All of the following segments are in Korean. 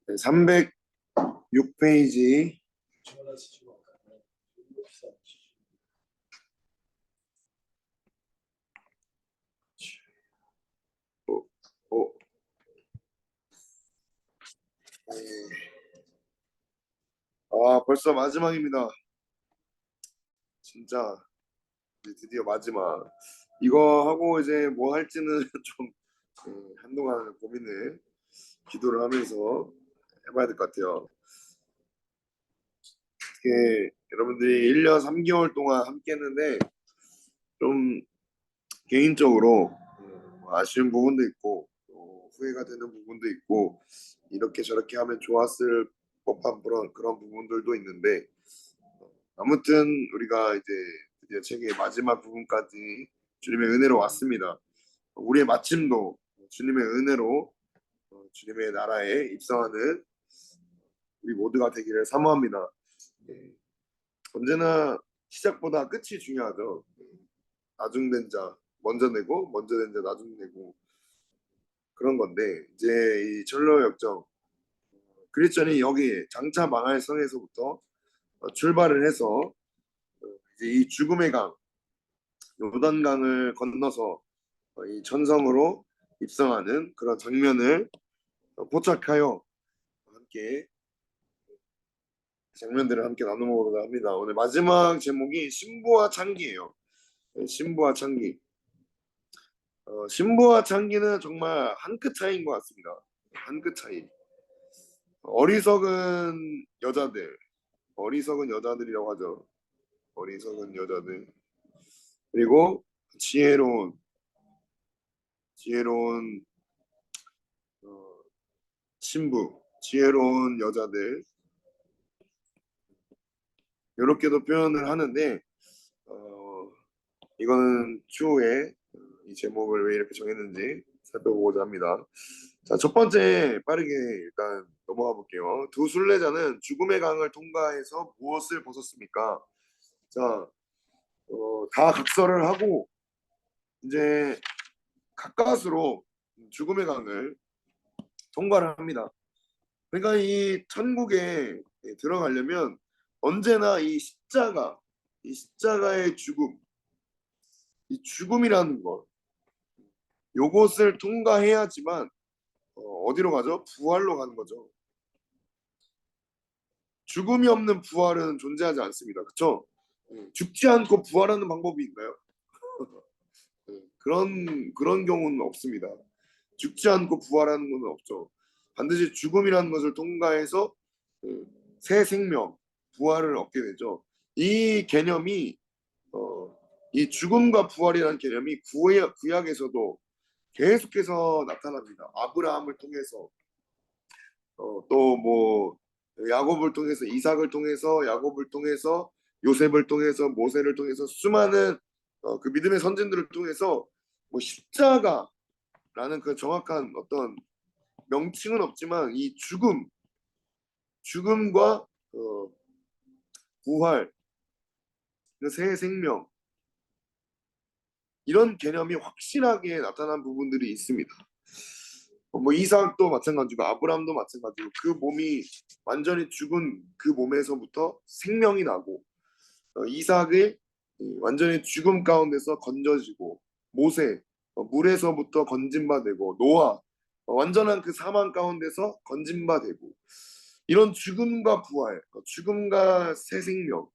네, 306페이지. 어, 어, 네. 벌써 마지막입니다. 진짜 이제 드디어 마지막. 이거 하고 이제 뭐 할지는 좀 한동안 고민을 기도를 하면서 해봐야 될 것 같아요. 여러분들이 1년 3개월 동안 함께 했는데 좀 개인적으로 아쉬운 부분도 있고 또 후회가 되는 부분도 있고 이렇게 저렇게 하면 좋았을 법한 그런 부분들도 있는데 아무튼 우리가 이제 드디어 책의 마지막 부분까지 주님의 은혜로 왔습니다. 우리의 마침도 주님의 은혜로 주님의 나라에 입성하는 우리 모두가 되기를 사모합니다. 예, 언제나 시작보다 끝이 중요하죠. 나중된 자 먼저 내고 먼저 된 자 나중 내고 그런 건데 이제 이 철로 역정 그리스도인이 여기 장차 망할 성에서부터 출발을 해서 이제 이 죽음의 강 요단강을 건너서 이 천성으로 입성하는 그런 장면을 포착하여 함께 장면들을 함께 나눠보고자 합니다. 오늘 마지막 제목이 신부와 창기예요. 네, 신부와 창기. 신부와 창기는 정말 한 끗 차이인 것 같습니다. 한 끗 차이. 어리석은 여자들, 어리석은 여자들이라고 하죠. 어리석은 여자들. 그리고 지혜로운, 지혜로운 신부, 지혜로운 여자들. 이렇게도 표현을 하는데 이거는 추후에 이 제목을 왜 이렇게 정했는지 살펴보고자 합니다. 자, 첫 번째 빠르게 일단 넘어가 볼게요. 두 순례자는 죽음의 강을 통과해서 무엇을 벗었습니까? 자, 다 각설을 하고 이제 가까스로 죽음의 강을 통과를 합니다. 그러니까 이 천국에 들어가려면 언제나 이 십자가의 죽음, 이 죽음이라는 것, 요것을 통과해야지만 어디로 가죠? 부활로 가는 거죠. 죽음이 없는 부활은 존재하지 않습니다. 그렇죠? 죽지 않고 부활하는 방법이 있나요? 그런 경우는 없습니다. 죽지 않고 부활하는 것은 없죠. 반드시 죽음이라는 것을 통과해서 새 생명, 부활을 얻게 되죠. 이 개념이 이 죽음과 부활이라는 개념이 구약에서도 계속해서 나타납니다. 아브라함을 통해서 또 뭐 야곱을 통해서 이삭을 통해서 야곱을 통해서 요셉을 통해서 모세를 통해서 수많은 그 믿음의 선진들을 통해서 뭐 십자가라는 그 정확한 어떤 명칭은 없지만 이 죽음과 부활, 그 새 생명 이런 개념이 확실하게 나타난 부분들이 있습니다. 뭐 이삭도 마찬가지고 아브라함도 마찬가지고 그 몸이 완전히 죽은 그 몸에서부터 생명이 나고 이삭의 완전히 죽음 가운데서 건져지고 모세 물에서부터 건진바되고 노아 완전한 그 사망 가운데서 건진바되고 이런 죽음과 부활, 죽음과 새 생명,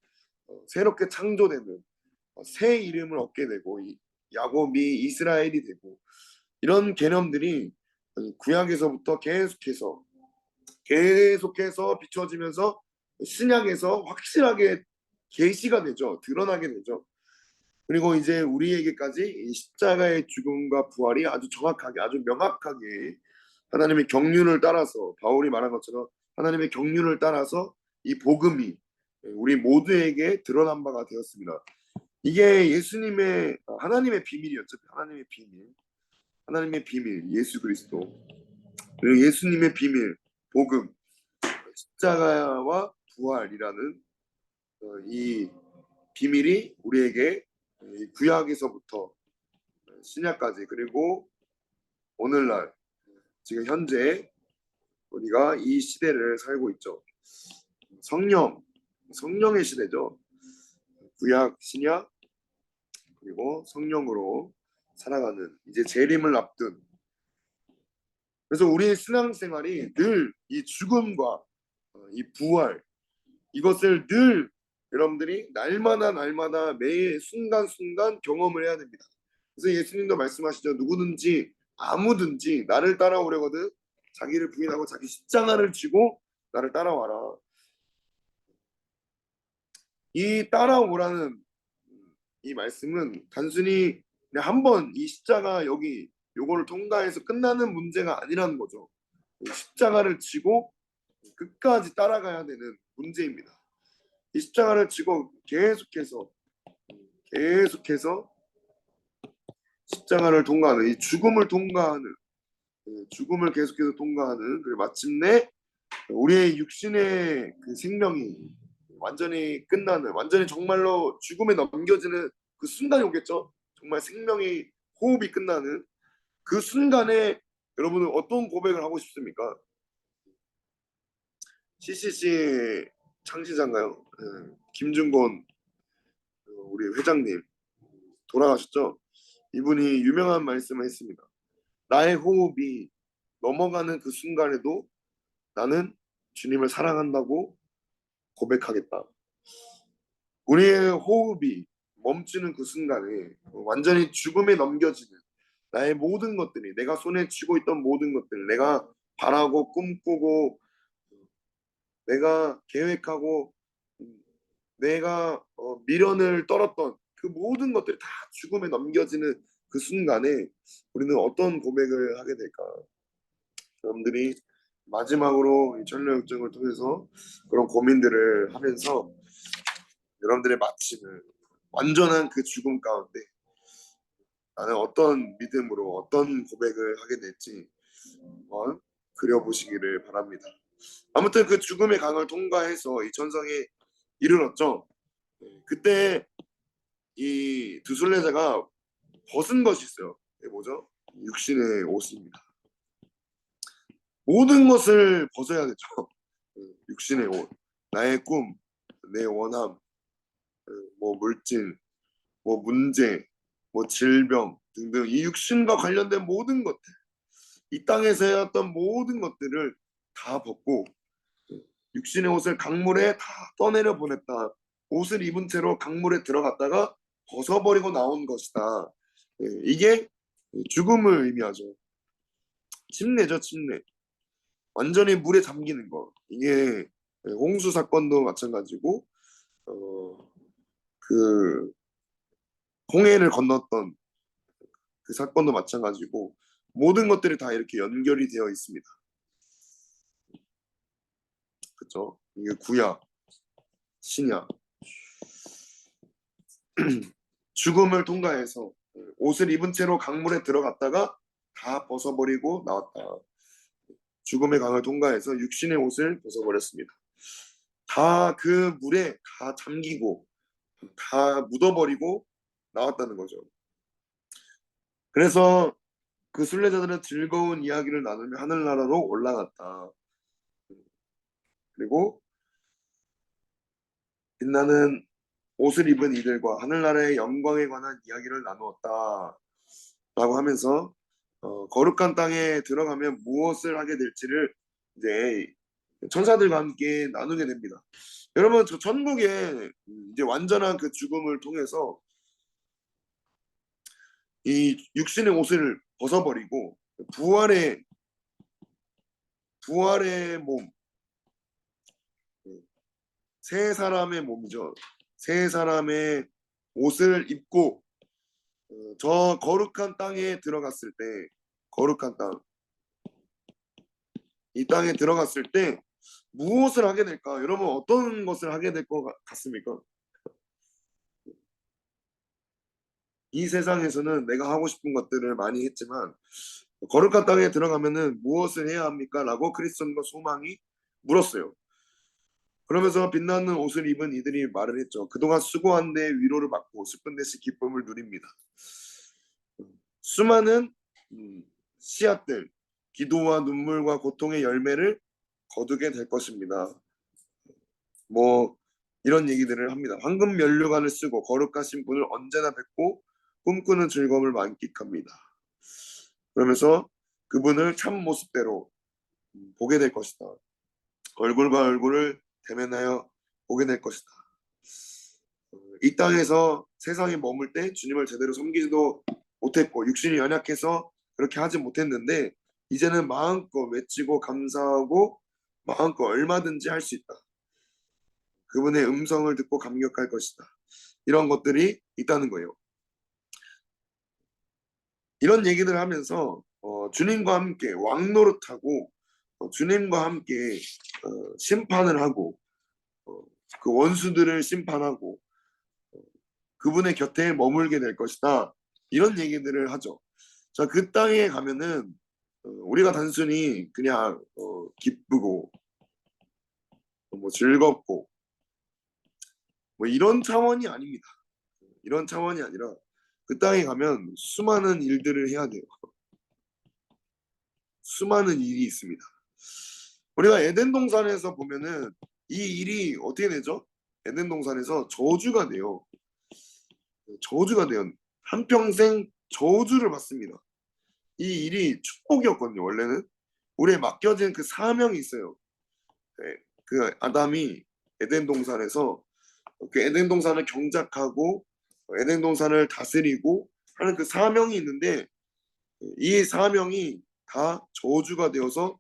새롭게 창조되는 새 이름을 얻게 되고 야곱이 이스라엘이 되고 이런 개념들이 구약에서부터 계속해서 비춰지면서 신약에서 확실하게 계시가 되죠. 드러나게 되죠. 그리고 이제 우리에게까지 이 십자가의 죽음과 부활이 아주 정확하게, 아주 명확하게 하나님의 경륜을 따라서 바울이 말한 것처럼 하나님의 경륜을 따라서 이 복음이 우리 모두에게 드러난 바가 되었습니다. 이게 예수님의 하나님의 비밀이었죠. 하나님의 비밀, 예수 그리스도. 그리고 예수님의 비밀, 복음, 십자가와 부활이라는 이 비밀이 우리에게 구약에서부터 신약까지 그리고 오늘날 지금 현재 우리가 이 시대를 살고 있죠. 성령의 시대죠. 구약, 신약, 그리고 성령으로 살아가는 이제 재림을 앞둔. 그래서 우리의 신앙생활이 늘 이 죽음과 이 부활, 이것을 늘 여러분들이 날마다 매 순간순간 경험을 해야 됩니다. 그래서 예수님도 말씀하시죠. 누구든지 아무든지 나를 따라오려거든 자기를 부인하고 자기 십자가를 지고 나를 따라와라. 이 따라오라는 이 말씀은 단순히 그냥 한번 이 십자가 여기 요거를 통과해서 끝나는 문제가 아니라는 거죠. 이 십자가를 지고 끝까지 따라가야 되는 문제입니다. 이 십자가를 지고 계속해서 십자가를 통과하는 이 죽음을 통과하는 죽음을 계속해서 통과하는 그리고 마침내 우리의 육신의 그 생명이 완전히 끝나는 완전히 정말로 죽음에 넘겨지는 그 순간이 오겠죠. 정말 생명이 호흡이 끝나는 그 순간에 여러분은 어떤 고백을 하고 싶습니까? CCC 창시자인가요? 김준곤 우리 회장님 돌아가셨죠? 이분이 유명한 말씀을 했습니다. 나의 호흡이 넘어가는 그 순간에도 나는 주님을 사랑한다고 고백하겠다. 우리의 호흡이 멈추는 그 순간에 완전히 죽음에 넘겨지는 나의 모든 것들이 내가 손에 쥐고 있던 모든 것들 내가 바라고 꿈꾸고 내가 계획하고 내가 미련을 떨었던 그 모든 것들이 다 죽음에 넘겨지는 그 순간에 우리는 어떤 고백을 하게 될까? 여러분들이 마지막으로 이 천년역정을 통해서 그런 고민들을 하면서 여러분들의 마침을 완전한 그 죽음 가운데 나는 어떤 믿음으로 어떤 고백을 하게 될지 한번 그려보시기를 바랍니다. 아무튼 그 죽음의 강을 통과해서 이 천성에 이르렀죠. 그때 이 두 순례자가 벗은 것이 있어요. 이게 뭐죠? 육신의 옷입니다. 모든 것을 벗어야 되죠. 육신의 옷, 나의 꿈, 내 원함, 뭐 물질, 뭐 문제, 뭐 질병 등등 이 육신과 관련된 모든 것들, 이 땅에서 해왔던 모든 것들을 다 벗고 육신의 옷을 강물에 다 떠내려 보냈다. 옷을 입은 채로 강물에 들어갔다가 벗어버리고 나온 것이다. 이게 죽음을 의미하죠. 침례죠, 침례. 완전히 물에 잠기는 거. 이게 홍수 사건도 마찬가지고 그 홍해를 건넜던 그 사건도 마찬가지고 모든 것들이 다 이렇게 연결이 되어 있습니다. 그렇죠? 이게 구약, 신약. 죽음을 통과해서 옷을 입은 채로 강물에 들어갔다가 다 벗어버리고 나왔다. 죽음의 강을 통과해서 육신의 옷을 벗어버렸습니다. 다 그 물에 다 잠기고 다 묻어버리고 나왔다는 거죠. 그래서 그 순례자들은 즐거운 이야기를 나누며 하늘나라로 올라갔다. 그리고 빛나는 옷을 입은 이들과 하늘나라의 영광에 관한 이야기를 나누었다. 라고 하면서 거룩한 땅에 들어가면 무엇을 하게 될지를 이제 천사들과 함께 나누게 됩니다. 여러분, 저 천국에 이제 완전한 그 죽음을 통해서 이 육신의 옷을 벗어버리고 부활의 몸, 새 사람의 몸이죠. 새 사람의 옷을 입고 저 거룩한 땅에 들어갔을 때, 거룩한 땅, 이 땅에 들어갔을 때 무엇을 하게 될까? 여러분 어떤 것을 하게 될 것 같습니까? 이 세상에서는 내가 하고 싶은 것들을 많이 했지만 거룩한 땅에 들어가면은 무엇을 해야 합니까? 라고 그리스도인과 소망이 물었어요. 그러면서 빛나는 옷을 입은 이들이 말을 했죠. 그동안 수고한 데 위로를 받고 슬픈 데서 기쁨을 누립니다. 수많은 씨앗들, 기도와 눈물과 고통의 열매를 거두게 될 것입니다. 뭐 이런 얘기들을 합니다. 황금 면류관을 쓰고 거룩하신 분을 언제나 뵙고 꿈꾸는 즐거움을 만끽합니다. 그러면서 그분을 참 모습대로 보게 될 것이다. 얼굴과 얼굴을 대면하여 보게 될 것이다. 이 땅에서 세상에 머물 때 주님을 제대로 섬기지도 못했고 육신이 연약해서 그렇게 하지 못했는데 이제는 마음껏 외치고 감사하고 마음껏 얼마든지 할 수 있다. 그분의 음성을 듣고 감격할 것이다. 이런 것들이 있다는 거예요. 이런 얘기들을 하면서 주님과 함께 왕노릇하고 주님과 함께 심판을 하고 그 원수들을 심판하고 그분의 곁에 머물게 될 것이다. 이런 얘기들을 하죠. 자, 그 땅에 가면은 우리가 단순히 그냥 기쁘고 뭐 즐겁고 뭐 이런 차원이 아닙니다. 이런 차원이 아니라 그 땅에 가면 수많은 일들을 해야 돼요. 수많은 일이 있습니다. 우리가 에덴 동산에서 보면은 이 일이 어떻게 되죠? 에덴 동산에서 저주가 돼요. 저주가 돼요. 한평생 저주를 받습니다. 이 일이 축복이었거든요. 원래는 우리에 맡겨진 그 사명이 있어요. 네, 그 아담이 에덴 동산에서 그 에덴 동산을 경작하고 에덴 동산을 다스리고 하는 그 사명이 있는데 이 사명이 다 저주가 되어서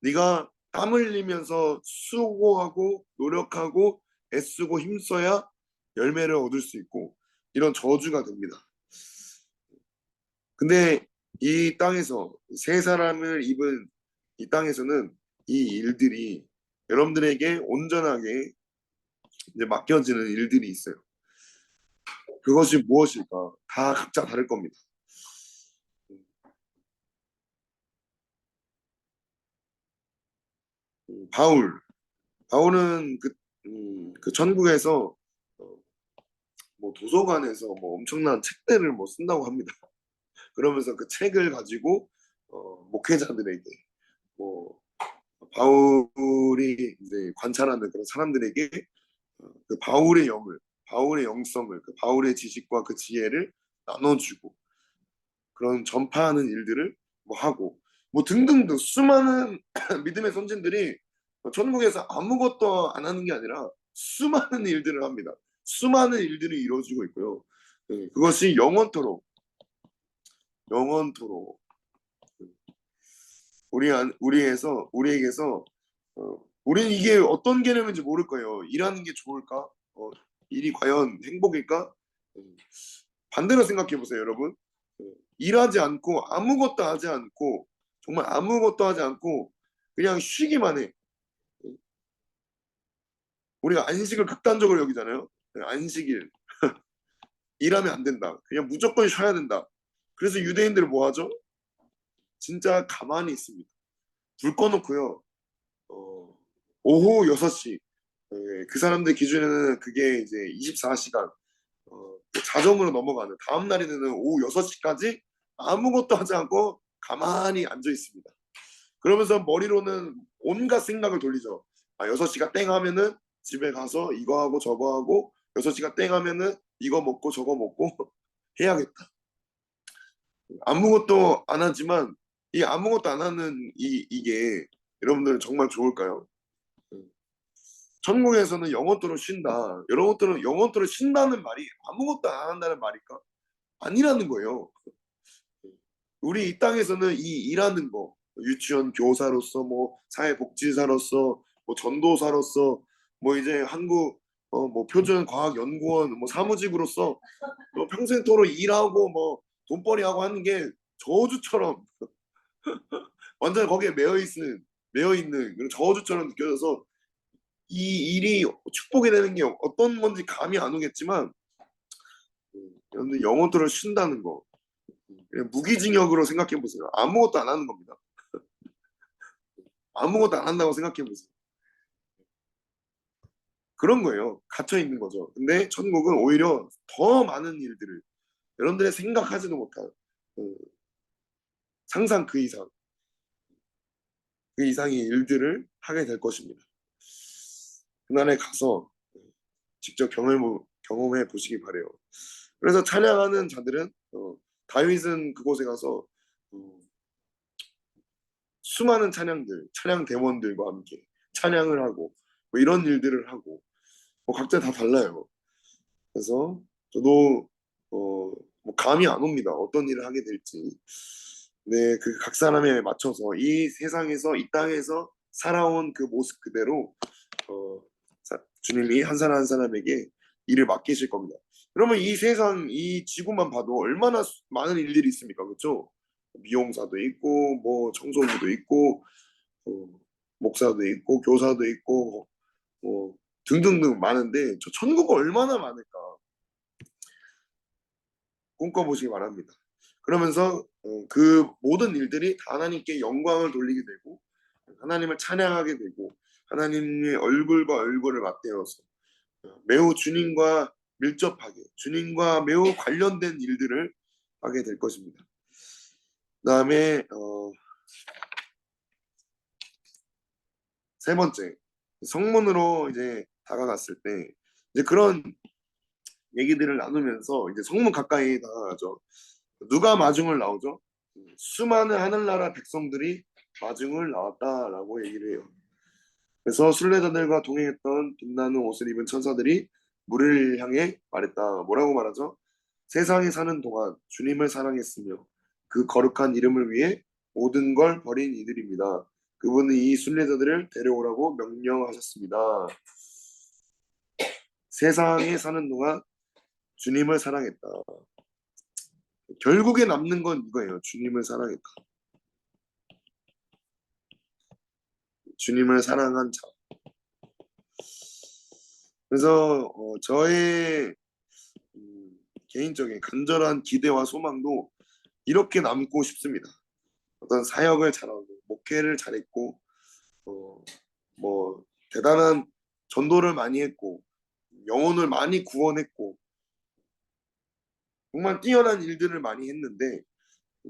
네가 땀 흘리면서 수고하고 노력하고 애쓰고 힘써야 열매를 얻을 수 있고 이런 저주가 됩니다. 근데 이 땅에서 세 사람을 입은 이 땅에서는 이 일들이 여러분들에게 온전하게 이제 맡겨지는 일들이 있어요. 그것이 무엇일까? 다 각자 다를 겁니다. 바울, 바울은 그 천국에서 어, 뭐 도서관에서 뭐 엄청난 책들을 뭐 쓴다고 합니다. 그러면서 그 책을 가지고 목회자들에게 뭐 바울이 이제 관찰하는 그런 사람들에게 그 바울의 영을, 바울의 영성을, 그 바울의 지식과 그 지혜를 나눠주고 그런 전파하는 일들을 뭐 하고 뭐 등등등 수많은 믿음의 선진들이 천국에서 아무것도 안 하는 게 아니라 수많은 일들을 합니다. 수많은 일들이 이루어지고 있고요. 그것이 영원토록 우리에게서 우리는 이게 어떤 개념인지 모를 거예요. 일하는 게 좋을까? 일이 과연 행복일까? 음, 반대로 생각해 보세요, 여러분. 일하지 않고 아무것도 하지 않고 정말 아무것도 하지 않고 그냥 쉬기만 해. 우리가 안식을 극단적으로 여기잖아요. 안식일. 일하면 안 된다. 그냥 무조건 쉬어야 된다. 그래서 유대인들은 뭐 하죠? 진짜 가만히 있습니다. 불 꺼놓고요. 어, 오후 6시. 그 사람들 기준에는 그게 이제 24시간 자정으로 넘어가는 다음 날에는 오후 6시까지 아무것도 하지 않고 가만히 앉아 있습니다. 그러면서 머리로는 온갖 생각을 돌리죠. 아, 6시가 땡 하면은 집에 가서 이거 하고 저거 하고 6시가 땡 하면은 이거 먹고 저거 먹고 해야겠다. 아무것도 안 하지만 이 아무것도 안 하는 이게 여러분들은 정말 좋을까요? 천국에서는 영원토록 쉰다. 여러분들은 영원토록 쉰다는 말이 아무것도 안 한다는 말일까? 아니라는 거예요. 우리 이 땅에서는 이 일하는 거, 유치원 교사로서, 뭐 사회복지사로서, 뭐 전도사로서, 뭐 이제 한국 뭐 표준과학연구원, 뭐 사무직으로서 뭐 평생토록 일하고 뭐 돈벌이하고 하는 게 저주처럼 완전 거기에 매여 있는 그런 저주처럼 느껴져서 이 일이 축복이 되는 게 어떤 건지 감이 안 오겠지만 여러분들 영혼들을 쉰다는 거 그냥 무기징역으로 생각해 보세요. 아무것도 안 하는 겁니다. 아무것도 안 한다고 생각해 보세요. 그런 거예요. 갇혀 있는 거죠. 근데 천국은 오히려 더 많은 일들을 여러분들의 생각하지도 못한 어, 상상 그 이상 그 이상의 일들을 하게 될 것입니다. 그날에 가서 직접 경험해 보시기 바래요. 그래서 찬양하는 자들은 다윗은 그곳에 가서 어, 수많은 찬양 대원들과 함께 찬양을 하고 뭐 이런 일들을 하고 뭐 각자 다 달라요. 그래서 저도 뭐 감이 안 옵니다. 어떤 일을 하게 될지. 네, 그 각 사람에 맞춰서 이 세상에서 이 땅에서 살아온 그 모습 그대로 주님이 한 사람 한 사람에게 일을 맡기실 겁니다. 그러면 이 세상, 이 지구만 봐도 얼마나 많은 일들이 있습니까? 그렇죠? 미용사도 있고, 뭐 청소부도 있고, 목사도 있고, 교사도 있고, 뭐 등등등 많은데 저 천국은 얼마나 많을까 꿈꿔보시기 바랍니다. 그러면서 그 모든 일들이 다 하나님께 영광을 돌리게 되고 하나님을 찬양하게 되고 하나님의 얼굴과 얼굴을 맞대어서 매우 주님과 밀접하게 주님과 매우 관련된 일들을 하게 될 것입니다. 그다음에 세 번째 성문으로 이제 다가갔을 때 이제 그런 얘기들을 나누면서 이제 성문 가까이 다가가죠. 누가 마중을 나오죠? 수많은 하늘나라 백성들이 마중을 나왔다라고 얘기를 해요. 그래서 순례자들과 동행했던 빛나는 옷을 입은 천사들이 물을 향해 말했다. 뭐라고 말하죠? 세상에 사는 동안 주님을 사랑했으며 그 거룩한 이름을 위해 모든 걸 버린 이들입니다. 그분은 이 순례자들을 데려오라고 명령하셨습니다. 세상에 사는 동안 주님을 사랑했다. 결국에 남는 건 이거예요. 주님을 사랑했다. 주님을 사랑한 자. 그래서 저의 개인적인 간절한 기대와 소망도 이렇게 남고 싶습니다. 어떤 사역을 잘하고 목회를 잘했고 뭐 대단한 전도를 많이 했고 영혼을 많이 구원했고 정말 뛰어난 일들을 많이 했는데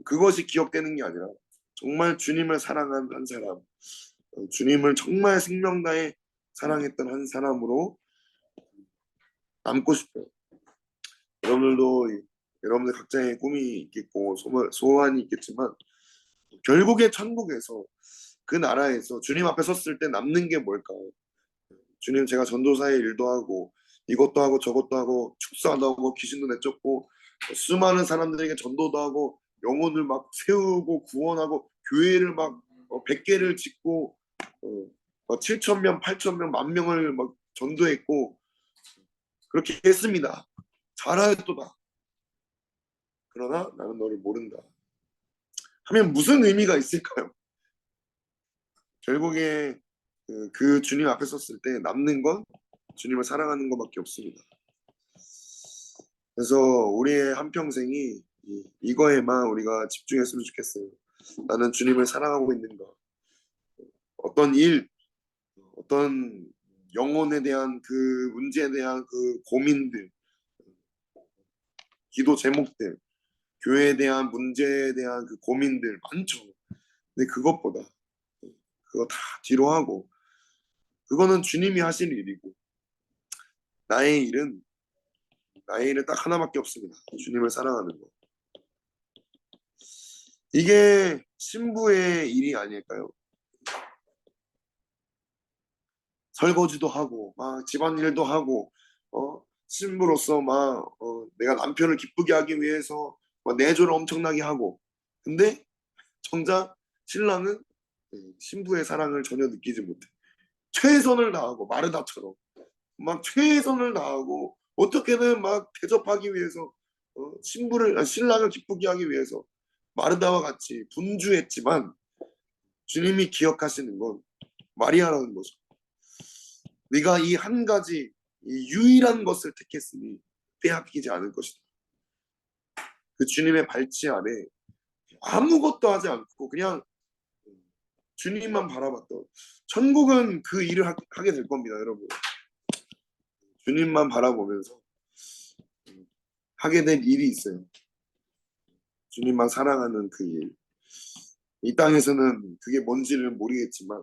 그것이 기억되는 게 아니라 정말 주님을 사랑한 한 사람, 주님을 정말 생명 다해 사랑했던 한 사람으로 남고 싶어요. 여러분들 각자의 꿈이 있겠고 소원이 있겠지만 결국에 천국에서 그 나라에서 주님 앞에 섰을 때 남는 게 뭘까요? 주님, 제가 전도사의 일도 하고 이것도 하고 저것도 하고 축사도 하고 귀신도 내쫓고 수많은 사람들에게 전도도 하고 영혼을 막 세우고 구원하고 교회를 막 100개를 짓고 7천 명, 8천 명, 만 명을 막 전도했고 그렇게 했습니다. 잘하였도다. 그러나 나는 너를 모른다. 하면 무슨 의미가 있을까요? 결국에 그 주님 앞에 섰을 때 남는 건 주님을 사랑하는 것밖에 없습니다. 그래서 우리의 한평생이 이거에만 우리가 집중했으면 좋겠어요. 나는 주님을 사랑하고 있는가? 어떤 일, 어떤 영혼에 대한 그 문제에 대한 그 고민들, 기도 제목들, 교회에 대한 문제에 대한 그 고민들 많죠. 근데 그것보다 그거 다 뒤로 하고 그거는 주님이 하실 일이고 나의 일은 나의 일은 딱 하나밖에 없습니다. 주님을 사랑하는 거. 이게 신부의 일이 아닐까요? 설거지도 하고 막 집안일도 하고 신부로서 막 내가 남편을 기쁘게 하기 위해서 막 내조를 엄청나게 하고 근데 정작 신랑은 신부의 사랑을 전혀 느끼지 못해 최선을 다하고 마르다처럼 막 최선을 다하고 어떻게든 막 대접하기 위해서 신랑을 기쁘게 하기 위해서 마르다와 같이 분주했지만 주님이 기억하시는 건 마리아라는 거죠. 네가 이 한 가지 이 유일한 것을 택했으니 빼앗기지 않을 것이다. 그 주님의 발치 아래 아무것도 하지 않고 그냥 주님만 바라봤던 천국은 그 일을 하게 될 겁니다, 여러분. 주님만 바라보면서 하게 될 일이 있어요. 주님만 사랑하는 그 일. 이 땅에서는 그게 뭔지를 모르겠지만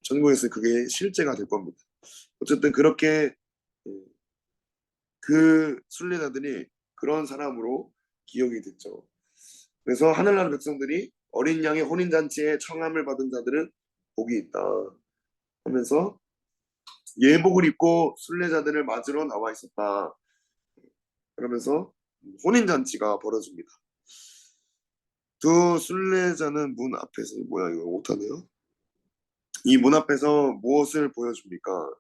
천국에서 그게 실제가 될 겁니다. 어쨌든 그렇게 그 순례자들이 그런 사람으로 기억이 됐죠. 그래서 하늘나라 백성들이 어린 양의 혼인잔치에 청함을 받은 자들은 복이 있다 하면서 예복을 입고 순례자들을 맞으러 나와 있었다. 그러면서 혼인잔치가 벌어집니다. 두 순례자는 문 앞에서 뭐야 이거 못하네요. 이 문 앞에서 무엇을 보여줍니까?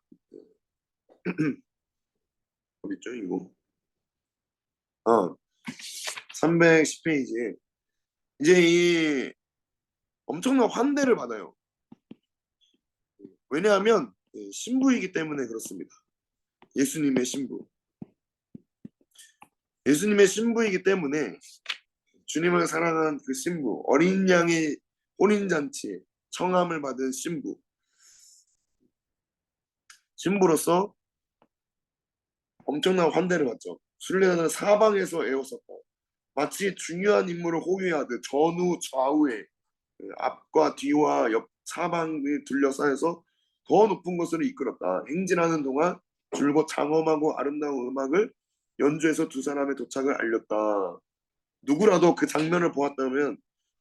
어디 있죠 이거? 아, 310페이지에 이제 이 엄청난 환대를 받아요. 왜냐하면 신부이기 때문에 그렇습니다. 예수님의 신부. 예수님의 신부이기 때문에 주님을 사랑하는 그 신부, 어린 양의 혼인잔치에 청함을 받은 신부. 신부로서 엄청난 환대를 받죠. 순례자는 사방에서 에워쌌다. 마치 중요한 인물을 호위하듯 전후 좌우에 앞과 뒤와 옆 사방을 둘러싸여서 더 높은 곳으로 이끌었다. 행진하는 동안 줄곧 장엄하고 아름다운 음악을 연주해서 두 사람의 도착을 알렸다. 누구라도 그 장면을 보았다면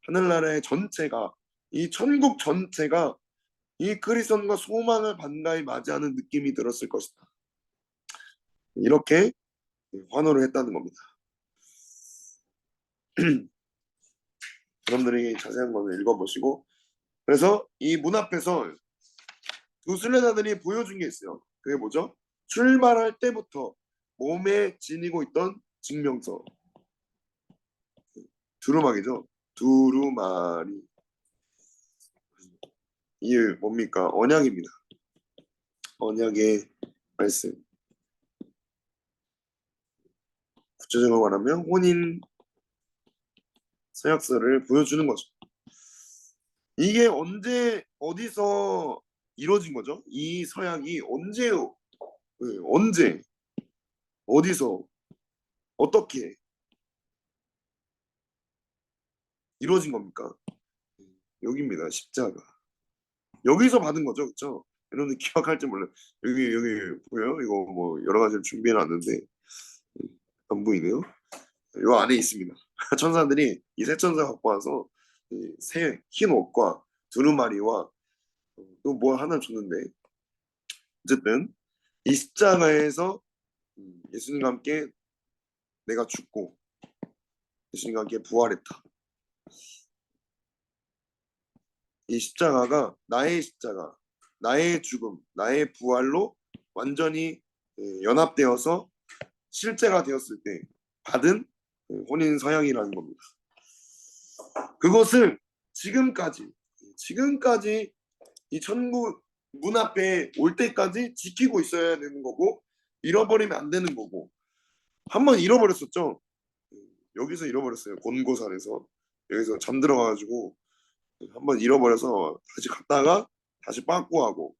하늘나라의 전체가 이 천국 전체가 이 그리스도인과 소망을 반가이 맞이하는 느낌이 들었을 것이다. 이렇게 환호를 했다는 겁니다. 여러분들이 자세한 거는 읽어보시고 그래서 이 문 앞에서 두 순례자들이 보여준 게 있어요. 그게 뭐죠? 출발할 때부터 몸에 지니고 있던 증명서. 두루마기죠. 두루마리. 이게 뭡니까? 언약입니다. 언약의 말씀. 구체적으로 말하면 혼인 서약서를 보여주는 거죠. 이게 언제 어디서 이루어진 거죠? 이 서약이 언제요? 네, 언제 어디서 어떻게 이루어진 겁니까? 여기입니다. 십자가. 여기서 받은 거죠, 그렇죠? 여러분들 기억할지 몰라요. 여기 보여요? 이거 뭐 여러 가지를 준비해 놨는데 안 보이네요. 요 안에 있습니다. 천사들이 이 새 천사 갖고 와서 새 흰 옷과 두루마리와 또 뭐 하나 줬는데 어쨌든 이 십자가에서 예수님과 함께 내가 죽고 예수님과 함께 부활했다. 이 십자가가 나의 십자가, 나의 죽음, 나의 부활로 완전히 연합되어서 실제가 되었을 때 받은 혼인 서약이라는 겁니다. 그것을 지금까지 이 천국 문 앞에 올 때까지 지키고 있어야 되는 거고 잃어버리면 안 되는 거고 한번 잃어버렸었죠. 여기서 잃어버렸어요. 곤고산에서 여기서 잠들어가지고 한번 잃어버려서 다시 갔다가 다시 빠꾸하고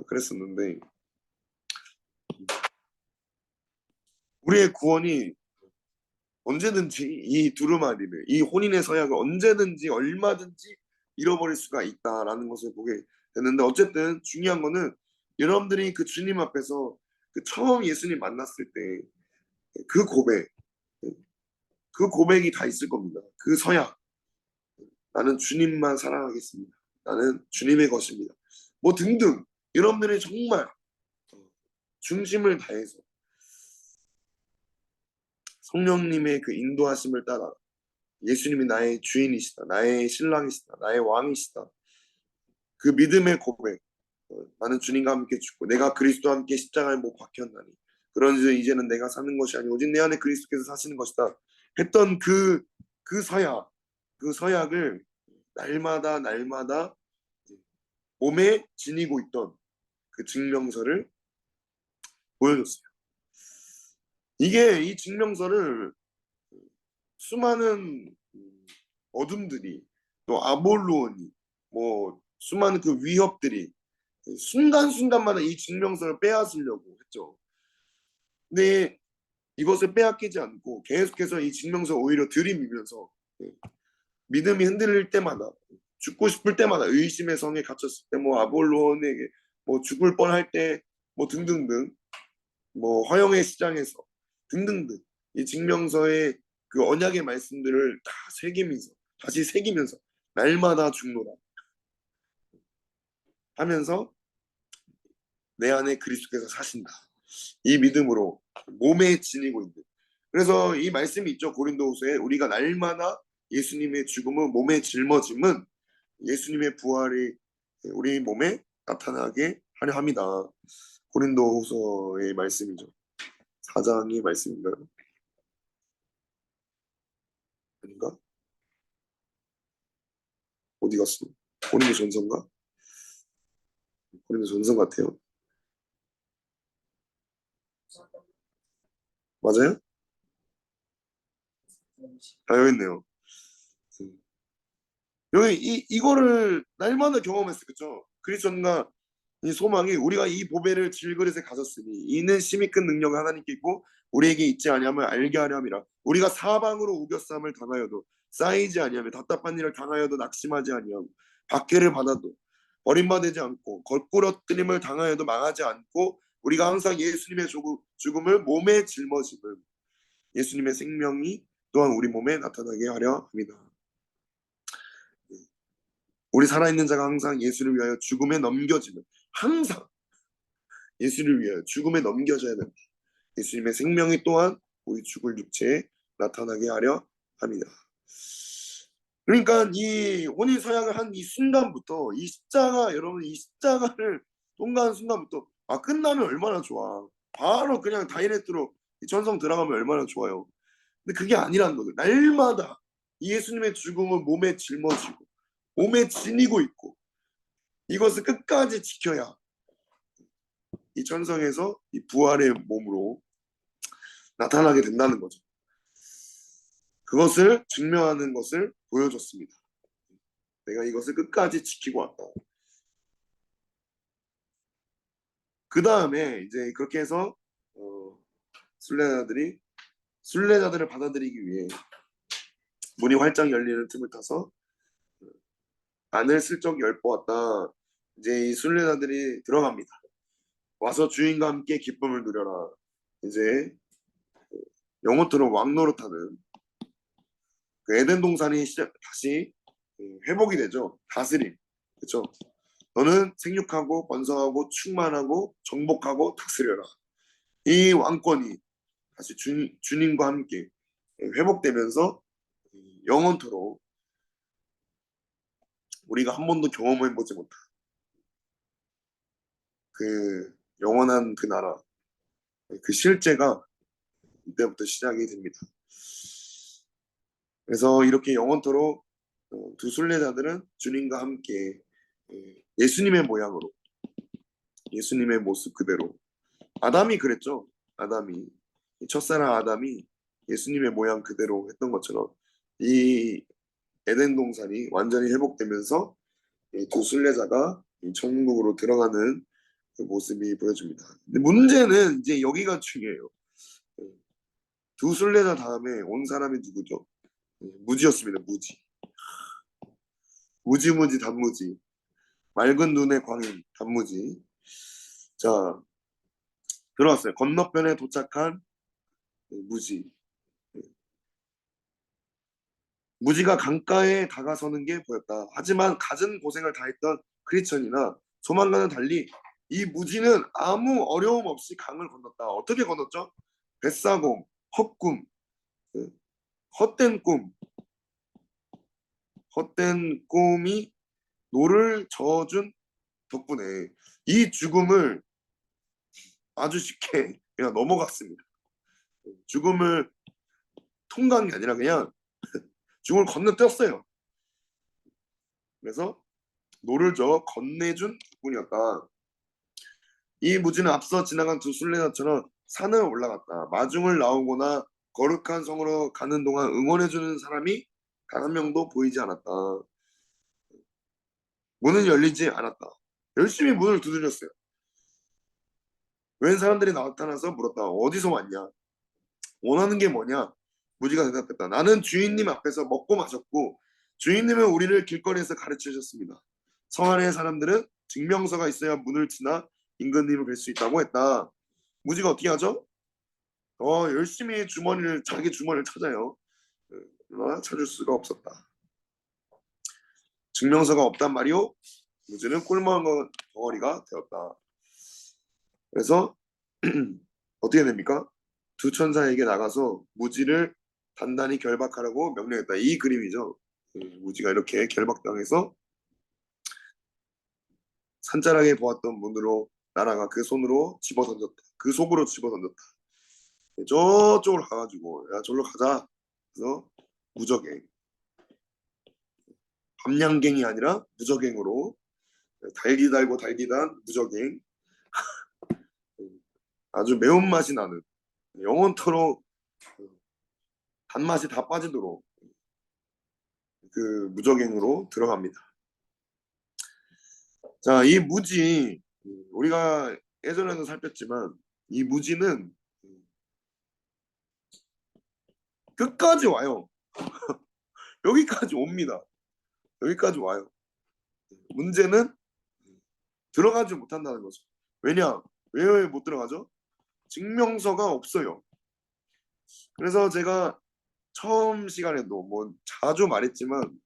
그랬었는데 우리의 구원이 언제든지 이 두루마리를 이 혼인의 서약을 언제든지 얼마든지 잃어버릴 수가 있다라는 것을 보게 되는데 어쨌든 중요한 거는 여러분들이 그 주님 앞에서 그 처음 예수님 만났을 때 그 고백 그 고백이 다 있을 겁니다. 그 서약 나는 주님만 사랑하겠습니다. 나는 주님의 것입니다. 뭐 등등 여러분들이 정말 중심을 다해서 성령님의 그 인도하심을 따라 예수님이 나의 주인이시다. 나의 신랑이시다. 나의 왕이시다. 그 믿음의 고백. 나는 주님과 함께 죽고 내가 그리스도와 함께 십자가에 못 박혔나니 그런즉 이제는 내가 사는 것이 아니고 오직 내 안에 그리스도께서 사시는 것이다. 했던 그 서약 그 서약을 날마다 몸에 지니고 있던 그 증명서를 보여줬어요. 이게 이 증명서를 수많은 어둠들이 또 아볼론이 뭐 수많은 그 위협들이 순간순간마다 이 증명서를 빼앗으려고 했죠. 근데 이것을 빼앗기지 않고 계속해서 이 증명서 오히려 들이밀면서 믿음이 흔들릴 때마다, 죽고 싶을 때마다, 의심의 성에 갇혔을 때, 뭐 아볼론에게 뭐 죽을 뻔할 때, 뭐 등등등, 뭐 화영의 시장에서 등등등, 이 증명서의 그 언약의 말씀들을 다 새기면서, 다시 새기면서 날마다 죽노라 하면서 내 안에 그리스도께서 사신다, 이 믿음으로 몸에 지니고 있는. 그래서 이 말씀이 있죠, 고린도후서에. 우리가 날마다 예수님의 죽음은 몸에 짊어짐은 예수님의 부활이 우리 몸에 나타나게 하려 합니다. 고린도후서의 말씀이죠. 4장의 말씀인가요? 아닌가? 어디 갔어? 고린도 전서인가? 고린도 전서 같아요. 맞아요? 아, 여기 있네요. 여기 이거를 날마다 경험했어요. 그쵸? 그리스도가 이 소망이, 우리가 이 보배를 질그릇에 가졌으니 이는 심히 큰 능력이 하나님께 있고 우리에게 있지 아니함을 알게 하려 함이라. 우리가 사방으로 우겨쌈을 당하여도 쌓이지 아니하며 답답한 일을 당하여도 낙심하지 아니하고 박해를 받아도 버림받지 않고 걸꾸러뜨림을 당하여도 망하지 않고 우리가 항상 예수님의 죽음을 몸에 짊어지는 예수님의 생명이 또한 우리 몸에 나타나게 하려 합니다. 우리 살아있는 자가 항상 예수를 위하여 죽음에 넘겨지는, 항상 예수를 위하여 죽음에 넘겨져야 됩니다. 예수님의 생명이 또한 우리 죽을 육체에 나타나게 하려 합니다. 그러니까 이 혼인서약을 한 이 순간부터, 이 십자가, 여러분 이 십자가를 통과한 순간부터, 아 끝나면 얼마나 좋아, 바로 그냥 다이렉트로 이 천성 들어가면 얼마나 좋아요. 근데 그게 아니라는 거죠. 날마다 이 예수님의 죽음은 몸에 짊어지고 몸에 지니고 있고 이것을 끝까지 지켜야 이 천성에서 이 부활의 몸으로 나타나게 된다는 거죠. 그것을 증명하는 것을 보여줬습니다. 내가 이것을 끝까지 지키고 왔다. 그 다음에 이제 그렇게 해서 순례자들을 받아들이기 위해 문이 활짝 열리는 틈을 타서 안을 슬쩍 열보았다. 이제 이 순례자들이 들어갑니다. 와서 주인과 함께 기쁨을 누려라. 이제 영어처럼 왕노릇하는 그 에덴 동산이 다시 회복이 되죠. 다스림. 그렇죠? 너는 생육하고 번성하고 충만하고 정복하고 다스려라. 이 왕권이 다시 주님과 함께 회복되면서 영원토록 우리가 한 번도 경험해보지 못한 그 영원한 그 나라, 그 실제가 이때부터 시작이 됩니다. 그래서 이렇게 영원토록 두 순례자들은 주님과 함께 예수님의 모양으로, 예수님의 모습 그대로, 아담이 그랬죠. 아담이, 첫사랑 아담이 예수님의 모양 그대로 했던 것처럼 이 에덴 동산이 완전히 회복되면서 이 두 순례자가 이 천국으로 들어가는 그 모습이 보여집니다. 근데 문제는 이제 여기가 중요해요. 두 순례자 다음에 온 사람이 누구죠? 무지였습니다. 무지. 무지무지 단무지. 맑은 눈의 광인 단무지. 자, 들어왔어요. 건너편에 도착한 무지. 무지가 강가에 다가서는 게 보였다. 하지만 갖은 고생을 다했던 크리스천이나 소망과는 달리 이 무지는 아무 어려움 없이 강을 건넜다. 어떻게 건넜죠? 뱃사공, 헛꿈, 그 헛된 꿈, 헛된 꿈이 노를 저어준 덕분에 이 죽음을 아주 쉽게 그냥 넘어갔습니다. 죽음을 통과한 게 아니라 그냥 죽음을 건너뛰었어요. 그래서 노를 저어 건네준 덕분이었다. 이 무지는 앞서 지나간 두 순례자처럼 산을 올라갔다. 마중을 나오거나 거룩한 성으로 가는 동안 응원해주는 사람이 단 한 명도 보이지 않았다. 문은 열리지 않았다. 열심히 문을 두드렸어요. 웬 사람들이 나타나서 물었다. 어디서 왔냐? 원하는 게 뭐냐? 무지가 대답했다. 나는 주인님 앞에서 먹고 마셨고 주인님은 우리를 길거리에서 가르치셨습니다. 성 안의 사람들은 증명서가 있어야 문을 지나 임금님을 뵐 수 있다고 했다. 무지가 어떻게 하죠? 열심히 자기 주머니를 찾아요. 그러나 찾을 수가 없었다. 증명서가 없단 말이오. 무지는 꿀먹은 덩어리가 되었다. 그래서 어떻게 됩니까? 두 천사에게 나가서 무지를 단단히 결박하라고 명령했다. 이 그림이죠. 무지가 이렇게 결박당해서 산자락에 보았던 문으로 나라가 그 손으로 집어 던졌다. 그 속으로 집어 던졌다. 저쪽으로 가가지고 야 절로 가자. 그래서 무적행, 밤양갱이 아니라 무적행으로 달기 달고 달기 단 무적행, 아주 매운맛이 나는 영원토록 단맛이 다 빠지도록 그 무적행으로 들어갑니다. 자, 이 무지 우리가 예전에도 살폈지만 이 무지는 끝까지 와요. 여기까지 옵니다. 여기까지 와요. 문제는 들어가지 못한다는 거죠. 왜냐? 왜 못 들어가죠? 증명서가 없어요. 그래서 제가 처음 시간에도 뭐 자주 말했지만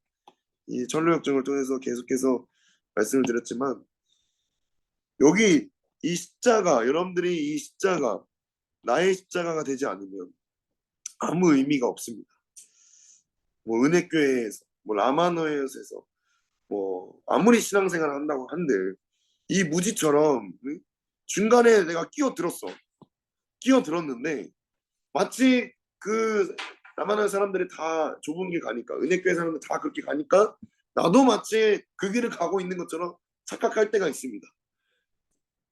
이 천로역정을 통해서 계속해서 말씀을 드렸지만 여기 이 십자가 여러분들이 이 십자가 나의 십자가가 되지 않으면 아무 의미가 없습니다. 뭐 은혜교회에서 뭐 라마노에서 뭐 아무리 신앙생활을 한다고 한들 이 무지처럼 중간에 내가 끼어들었는데 마치 그 남한한 사람들이 다 좁은 길 가니까 은혜교회 사람들 다 그렇게 가니까 나도 마치 그 길을 가고 있는 것처럼 착각할 때가 있습니다.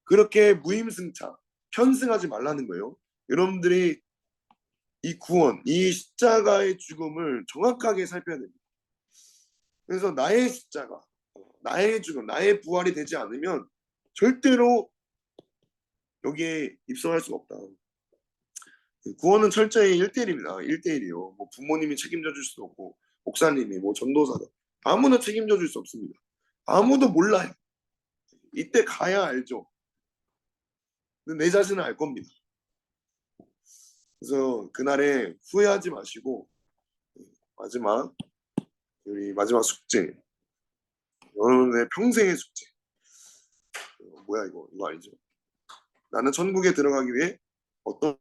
그렇게 무임승차 편승하지 말라는 거예요. 여러분들이 이 구원, 이 십자가의 죽음을 정확하게 살펴야 됩니다. 그래서 나의 십자가, 나의 죽음, 나의 부활이 되지 않으면 절대로 여기에 입성할 수가 없다. 구원은 철저히 1대1입니다. 1대1이요. 뭐 부모님이 책임져 줄 수도 없고 목사님이 뭐 전도사다. 아무나 책임져 줄 수 없습니다. 아무도 몰라요. 이때 가야 알죠. 근데 내 자신은 알 겁니다. 그래서 그날에 후회하지 마시고 마지막 우리 마지막 숙제 여러분의 평생의 숙제 뭐야 이거 아니죠. 나는 천국에 들어가기 위해 어떤